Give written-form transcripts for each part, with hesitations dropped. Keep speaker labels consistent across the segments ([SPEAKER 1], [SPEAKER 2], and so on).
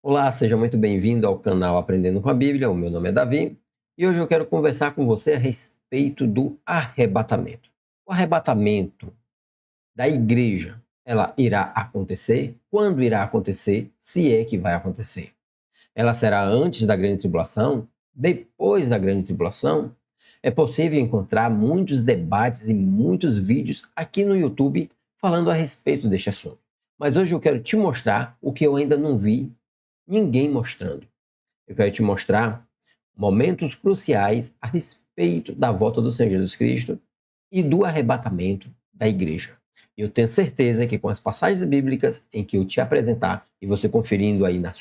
[SPEAKER 1] Olá, seja muito bem-vindo ao canal Aprendendo com a Bíblia. O meu nome é Davi e hoje eu quero conversar com você a respeito do arrebatamento. O arrebatamento da igreja, ela irá acontecer? Quando irá acontecer? Se é que vai acontecer? Ela será antes da grande tribulação? Depois da grande tribulação? É possível encontrar muitos debates e muitos vídeos aqui no YouTube falando a respeito deste assunto. Mas hoje eu quero te mostrar o que eu ainda não vi ninguém mostrando. Eu quero te mostrar momentos cruciais a respeito da volta do Senhor Jesus Cristo e do arrebatamento da igreja. E eu tenho certeza que com as passagens bíblicas em que eu te apresentar e você conferindo aí na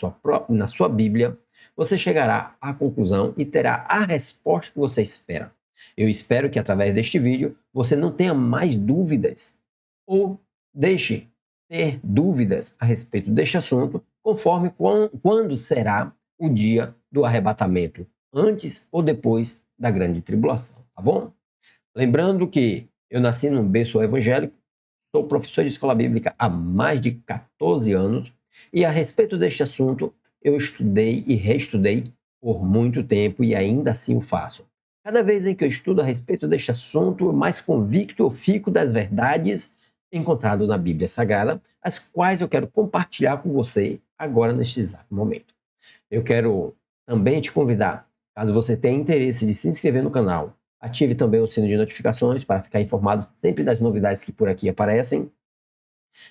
[SPEAKER 1] sua Bíblia, você chegará à conclusão e terá a resposta que você espera. Eu espero que através deste vídeo você não tenha mais dúvidas ou deixe ter dúvidas a respeito deste assunto, conforme quando será o dia do arrebatamento, antes ou depois da grande tribulação, tá bom? Lembrando que eu nasci num berço evangélico, sou professor de escola bíblica há mais de 14 anos e a respeito deste assunto eu estudei e reestudei por muito tempo e ainda assim o faço. Cada vez em que eu estudo a respeito deste assunto, mais convicto eu fico das verdades encontradas na Bíblia Sagrada, as quais eu quero compartilhar com você agora neste exato momento. Eu quero também te convidar, caso você tenha interesse de se inscrever no canal, ative também o sino de notificações para ficar informado sempre das novidades que por aqui aparecem.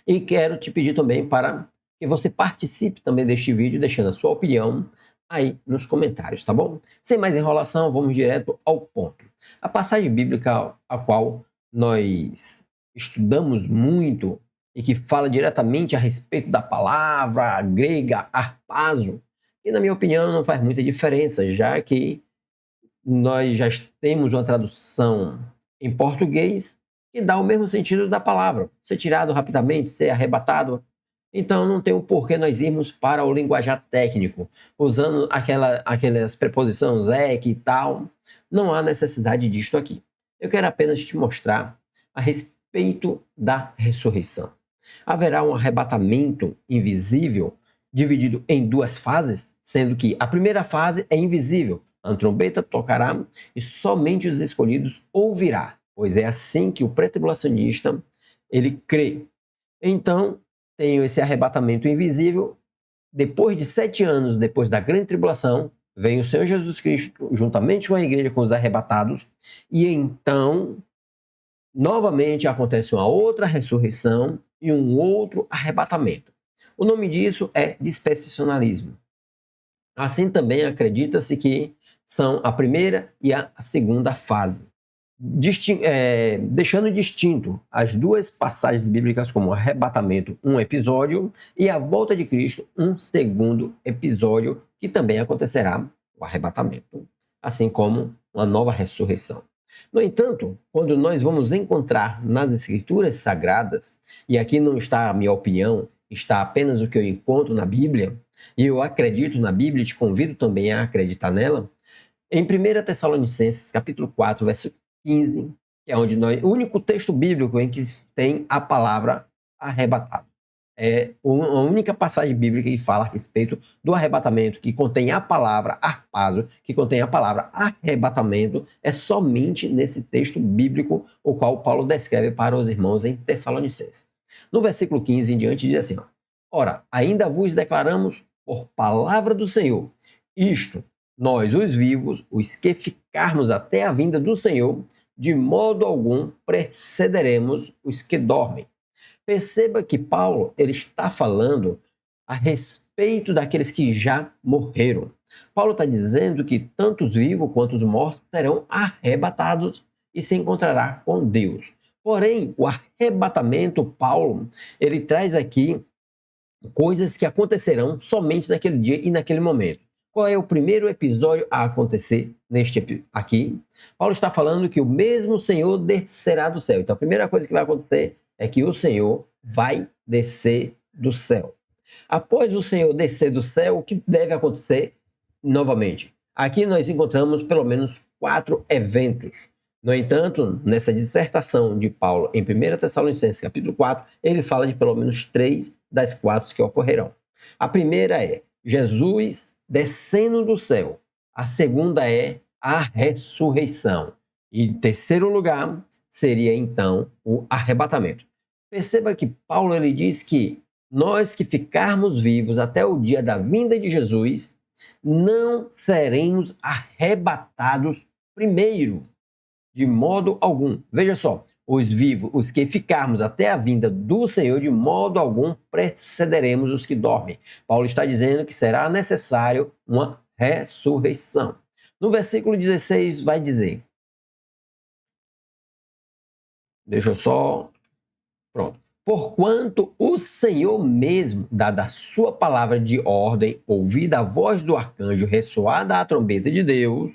[SPEAKER 1] E quero te pedir também para que você participe também deste vídeo, deixando a sua opinião aí nos comentários, tá bom? Sem mais enrolação, vamos direto ao ponto. A passagem bíblica a qual nós estudamos muito e que fala diretamente a respeito da palavra grega harpazo, e na minha opinião não faz muita diferença, já que nós já temos uma tradução em português que dá o mesmo sentido da palavra. Ser tirado rapidamente, ser arrebatado. Então não tem o porquê nós irmos para o linguajar técnico, usando aquelas preposições que e tal. Não há necessidade disto aqui. Eu quero apenas te mostrar a respeito da ressurreição. Haverá um arrebatamento invisível dividido em duas fases, sendo que a primeira fase é invisível. A trombeta tocará e somente os escolhidos ouvirá, pois é assim que o pré-tribulacionista ele crê. Então, tem esse arrebatamento invisível. Depois de 7 anos depois da grande tribulação, vem o Senhor Jesus Cristo juntamente com a igreja, com os arrebatados, e então novamente acontece uma outra ressurreição e um outro arrebatamento. O nome disso é dispensacionalismo. Assim também acredita-se que são a primeira e a segunda fase, deixando distinto as duas passagens bíblicas como arrebatamento, um episódio, e a volta de Cristo, um segundo episódio, que também acontecerá o arrebatamento, assim como uma nova ressurreição. No entanto, quando nós vamos encontrar nas Escrituras Sagradas, e aqui não está a minha opinião, está apenas o que eu encontro na Bíblia, e eu acredito na Bíblia e te convido também a acreditar nela, em 1 Tessalonicenses, capítulo 4, verso 15, que é onde o único texto bíblico em que tem a palavra arrebatado. É a única passagem bíblica que fala a respeito do arrebatamento, que contém a palavra harpazo, que contém a palavra arrebatamento, é somente nesse texto bíblico o qual Paulo descreve para os irmãos em Tessalonicenses. No versículo 15 em diante diz assim: ora, ainda vos declaramos por palavra do Senhor, isto, nós, os vivos, os que ficarmos até a vinda do Senhor, de modo algum precederemos os que dormem. Perceba que Paulo ele está falando a respeito daqueles que já morreram. Paulo está dizendo que tanto os vivos quanto os mortos serão arrebatados e se encontrará com Deus. Porém, o arrebatamento, Paulo, ele traz aqui coisas que acontecerão somente naquele dia e naquele momento. Qual é o primeiro episódio a acontecer neste aqui? Paulo está falando que o mesmo Senhor descerá do céu. Então, a primeira coisa que vai acontecer é que o Senhor vai descer do céu. Após o Senhor descer do céu, o que deve acontecer novamente? Aqui nós encontramos pelo menos 4 eventos. No entanto, nessa dissertação de Paulo em 1 Tessalonicenses capítulo 4, ele fala de pelo menos 3 das 4 que ocorrerão. A primeira é Jesus descendo do céu. A segunda é a ressurreição. E em terceiro lugar seria então o arrebatamento. Perceba que Paulo ele diz que nós que ficarmos vivos até o dia da vinda de Jesus, não seremos arrebatados primeiro, de modo algum. Veja só, os vivos, os que ficarmos até a vinda do Senhor, de modo algum precederemos os que dormem. Paulo está dizendo que será necessário uma ressurreição. No versículo 16 vai dizer, deixa eu só, pronto. Porquanto o Senhor mesmo, dada a sua palavra de ordem, ouvida a voz do arcanjo, ressoada a trombeta de Deus,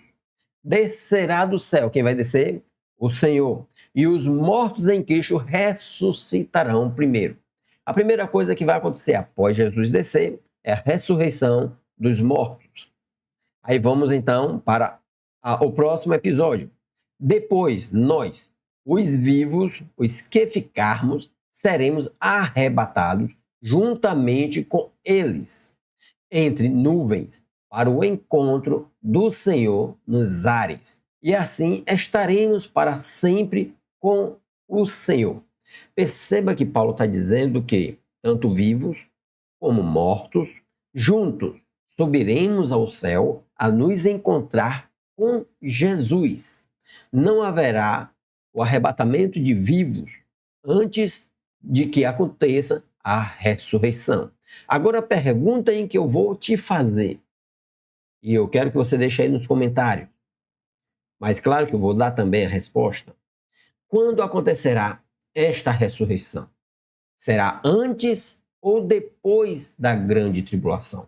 [SPEAKER 1] descerá do céu. Quem vai descer? O Senhor. E os mortos em Cristo ressuscitarão primeiro. A primeira coisa que vai acontecer após Jesus descer é a ressurreição dos mortos. Aí vamos então para o próximo episódio. Depois, nós, os vivos, os que ficarmos, seremos arrebatados juntamente com eles, entre nuvens, para o encontro do Senhor nos ares. E assim estaremos para sempre com o Senhor. Perceba que Paulo está dizendo que tanto vivos como mortos, juntos, subiremos ao céu a nos encontrar com Jesus. Não haverá o arrebatamento de vivos antes de que aconteça a ressurreição. Agora a pergunta em que eu vou te fazer, e eu quero que você deixe aí nos comentários, mas claro que eu vou dar também a resposta. Quando acontecerá esta ressurreição? Será antes ou depois da grande tribulação?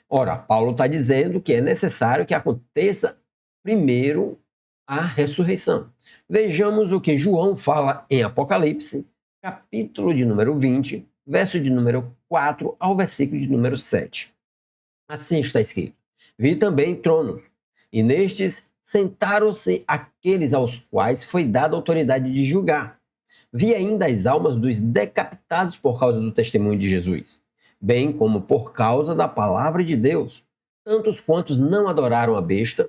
[SPEAKER 1] Ora, Paulo está dizendo que é necessário que aconteça primeiro a ressurreição. Vejamos o que João fala em Apocalipse, capítulo de número 20, verso de número 4 ao versículo de número 7. Assim está escrito: Vi também tronos, e nestes sentaram-se aqueles aos quais foi dada a autoridade de julgar. Vi ainda as almas dos decapitados por causa do testemunho de Jesus, bem como por causa da palavra de Deus, tantos quantos não adoraram a besta,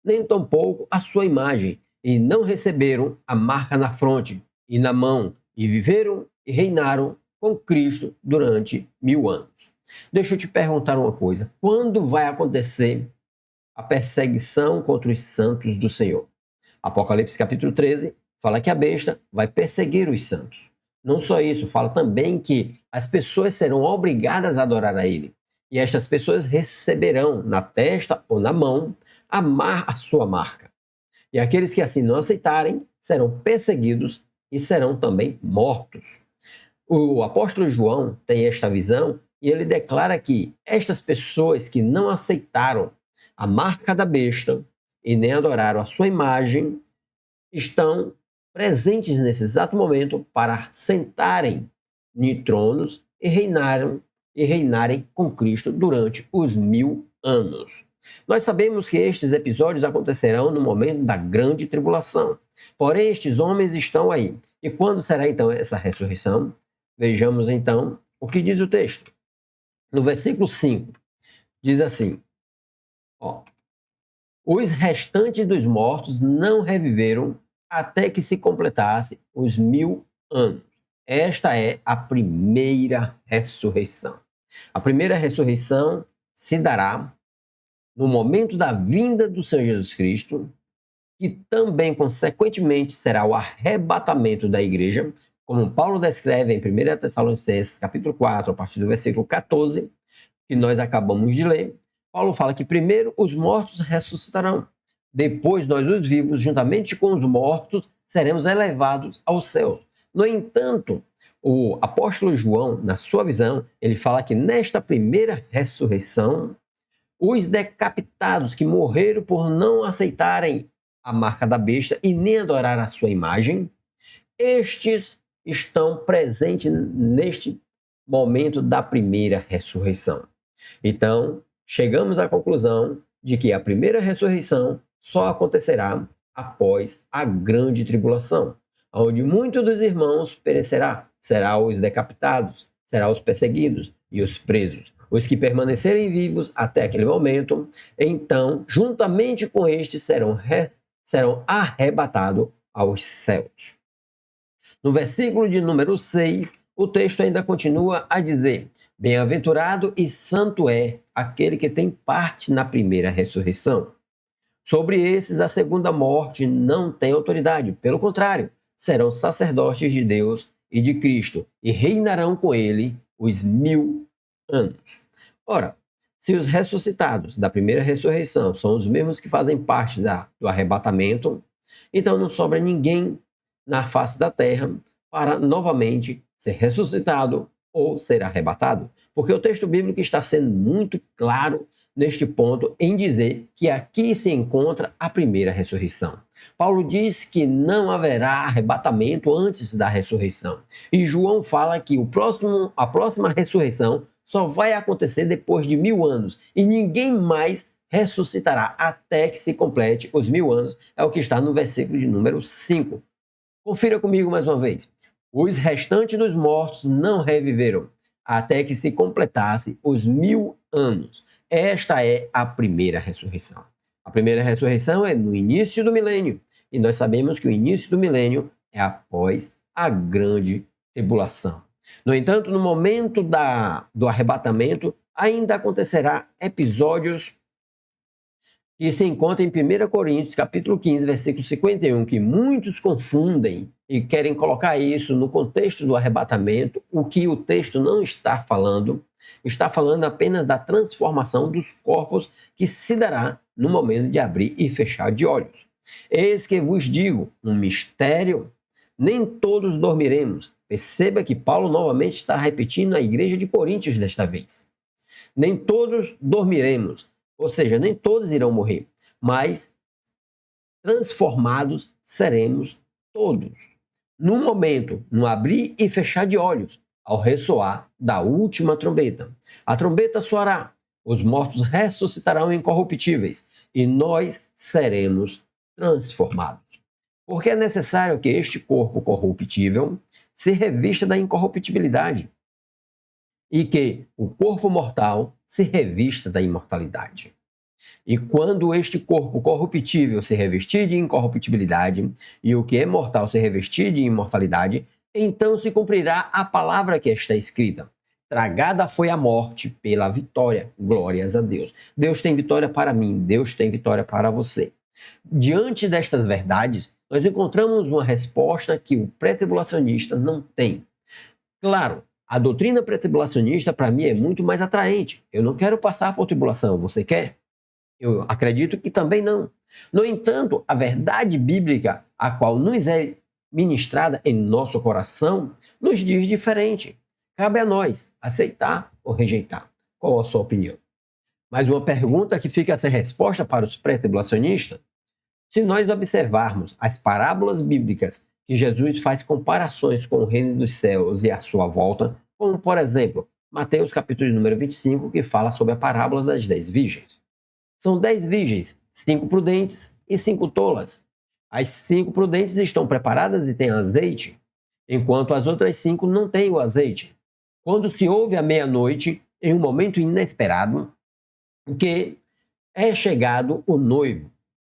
[SPEAKER 1] nem tampouco a sua imagem, e não receberam a marca na fronte e na mão, e viveram e reinaram com Cristo durante 1000 anos. Deixa eu te perguntar uma coisa: quando vai acontecer a perseguição contra os santos do Senhor? Apocalipse capítulo 13 fala que a besta vai perseguir os santos. Não só isso, fala também que as pessoas serão obrigadas a adorar a ele. E estas pessoas receberão na testa ou na mão a sua marca. E aqueles que assim não aceitarem serão perseguidos e serão também mortos. O apóstolo João tem esta visão e ele declara que estas pessoas que não aceitaram a marca da besta e nem adoraram a sua imagem estão presentes nesse exato momento para sentarem em tronos e reinarem com Cristo durante os 1000 anos. Nós sabemos que estes episódios acontecerão no momento da grande tribulação. Porém, estes homens estão aí. E quando será então essa ressurreição? Vejamos então o que diz o texto. No versículo 5, diz assim: os restantes dos mortos não reviveram até que se completasse os 1000 anos. Esta é a primeira ressurreição. A primeira ressurreição se dará no momento da vinda do Senhor Jesus Cristo, que também, consequentemente, será o arrebatamento da igreja, como Paulo descreve em 1 Tessalonicenses, capítulo 4, a partir do versículo 14, que nós acabamos de ler. Paulo fala que primeiro os mortos ressuscitarão, depois nós, os vivos, juntamente com os mortos, seremos elevados aos céus. No entanto, o apóstolo João, na sua visão, ele fala que nesta primeira ressurreição, os decapitados que morreram por não aceitarem a marca da besta e nem adorar a sua imagem, estes estão presentes neste momento da primeira ressurreição. Então, chegamos à conclusão de que a primeira ressurreição só acontecerá após a grande tribulação, onde muitos dos irmãos perecerá, serão os decapitados, serão os perseguidos e os presos. Os que permanecerem vivos até aquele momento, então, juntamente com estes, serão arrebatados aos céus. No versículo de número 6, o texto ainda continua a dizer: bem-aventurado e santo é aquele que tem parte na primeira ressurreição. Sobre esses, a segunda morte não tem autoridade. Pelo contrário, serão sacerdotes de Deus e de Cristo e reinarão com ele os 1000 anos. Ora, se os ressuscitados da primeira ressurreição são os mesmos que fazem parte do arrebatamento, então não sobra ninguém na face da terra para novamente ser ressuscitado ou ser arrebatado. Porque o texto bíblico está sendo muito claro neste ponto em dizer que aqui se encontra a primeira ressurreição. Paulo diz que não haverá arrebatamento antes da ressurreição. E João fala que a próxima ressurreição só vai acontecer depois de 1000 anos. E ninguém mais ressuscitará até que se complete os 1000 anos. É o que está no versículo de número 5. Confira comigo mais uma vez. Os restantes dos mortos não reviveram até que se completasse os 1000 anos. Esta é a primeira ressurreição. A primeira ressurreição é no início do milênio. E nós sabemos que o início do milênio é após a grande tribulação. No entanto, no momento do arrebatamento, ainda acontecerá episódios que se encontram em 1 Coríntios, capítulo 15, versículo 51, que muitos confundem e querem colocar isso no contexto do arrebatamento, o que o texto não está falando apenas da transformação dos corpos que se dará no momento de abrir e fechar de olhos. Eis que vos digo, um mistério, nem todos dormiremos. Perceba que Paulo novamente está repetindo a igreja de Coríntios desta vez. Nem todos dormiremos, ou seja, nem todos irão morrer, mas transformados seremos todos. No momento, no abrir e fechar de olhos, ao ressoar da última trombeta. A trombeta soará, os mortos ressuscitarão incorruptíveis e nós seremos transformados. Porque é necessário que este corpo corruptível se revista da incorruptibilidade e que o corpo mortal se revista da imortalidade. E quando este corpo corruptível se revestir de incorruptibilidade e o que é mortal se revestir de imortalidade, então se cumprirá a palavra que está escrita. Tragada foi a morte pela vitória. Glórias a Deus. Deus tem vitória para mim, Deus tem vitória para você. Diante destas verdades, nós encontramos uma resposta que o pré-tribulacionista não tem. Claro, a doutrina pré-tribulacionista para mim é muito mais atraente. Eu não quero passar por tribulação, você quer? Eu acredito que também não. No entanto, a verdade bíblica, a qual nos é ministrada em nosso coração, nos diz diferente. Cabe a nós aceitar ou rejeitar. Qual a sua opinião? Mais uma pergunta que fica sem resposta para os pré-tribulacionistas. Se nós observarmos as parábolas bíblicas que Jesus faz comparações com o reino dos céus e a sua volta, como por exemplo, Mateus capítulo número 25, que fala sobre a parábola das 10 virgens. São 10 virgens, 5 prudentes e 5 tolas. As 5 prudentes estão preparadas e têm azeite, enquanto as outras 5 não têm o azeite. Quando se ouve à meia-noite, em um momento inesperado, que é chegado o noivo.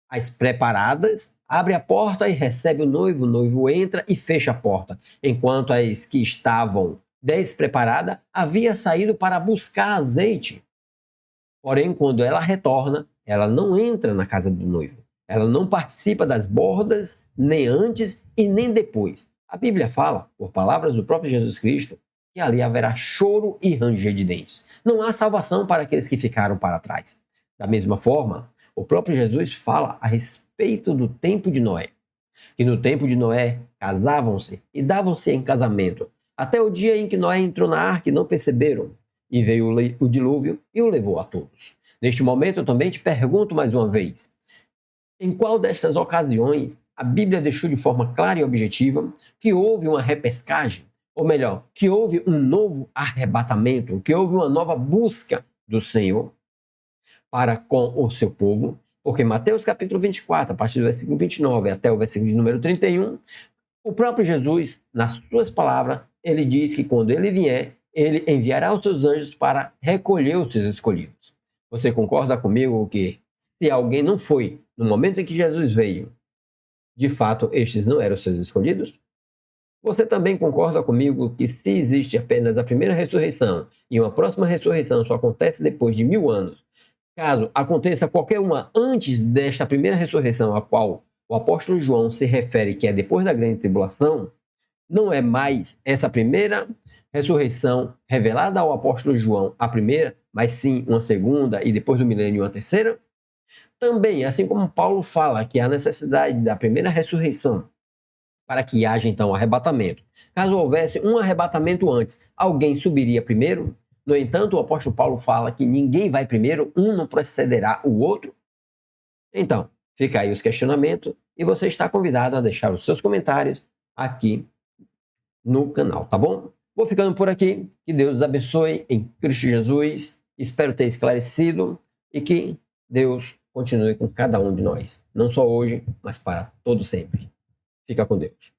[SPEAKER 1] As preparadas abrem a porta e recebem o noivo entra e fecha a porta, enquanto as que estavam despreparadas haviam saído para buscar azeite. Porém, quando ela retorna, ela não entra na casa do noivo. Ela não participa das bordas, nem antes e nem depois. A Bíblia fala, por palavras do próprio Jesus Cristo, que ali haverá choro e ranger de dentes. Não há salvação para aqueles que ficaram para trás. Da mesma forma, o próprio Jesus fala a respeito do tempo de Noé, que no tempo de Noé casavam-se e davam-se em casamento, até o dia em que Noé entrou na arca e não perceberam, e veio o dilúvio e o levou a todos. Neste momento eu também te pergunto mais uma vez, em qual destas ocasiões a Bíblia deixou de forma clara e objetiva que houve uma repescagem, ou melhor, que houve um novo arrebatamento, que houve uma nova busca do Senhor para com o seu povo? Porque Mateus capítulo 24, a partir do versículo 29 até o versículo de número 31, o próprio Jesus, nas suas palavras, ele diz que quando ele vier, ele enviará os seus anjos para recolher os seus escolhidos. Você concorda comigo que se alguém não foi no momento em que Jesus veio, de fato, estes não eram os seus escolhidos? Você também concorda comigo que se existe apenas a primeira ressurreição e uma próxima ressurreição só acontece depois de 1000 anos, caso aconteça qualquer uma antes desta primeira ressurreição a qual o apóstolo João se refere, que é depois da grande tribulação, não é mais essa primeira ressurreição revelada ao apóstolo João a primeira, mas sim uma segunda e depois do milênio uma terceira? Também, assim como Paulo fala que há necessidade da primeira ressurreição para que haja então arrebatamento. Caso houvesse um arrebatamento antes, alguém subiria primeiro? No entanto, o apóstolo Paulo fala que ninguém vai primeiro, um não precederá o outro. Então, fica aí os questionamentos e você está convidado a deixar os seus comentários aqui no canal, tá bom? Vou ficando por aqui. Que Deus os abençoe em Cristo Jesus. Espero ter esclarecido e que Deus continue com cada um de nós. Não só hoje, mas para todo sempre. Fica com Deus.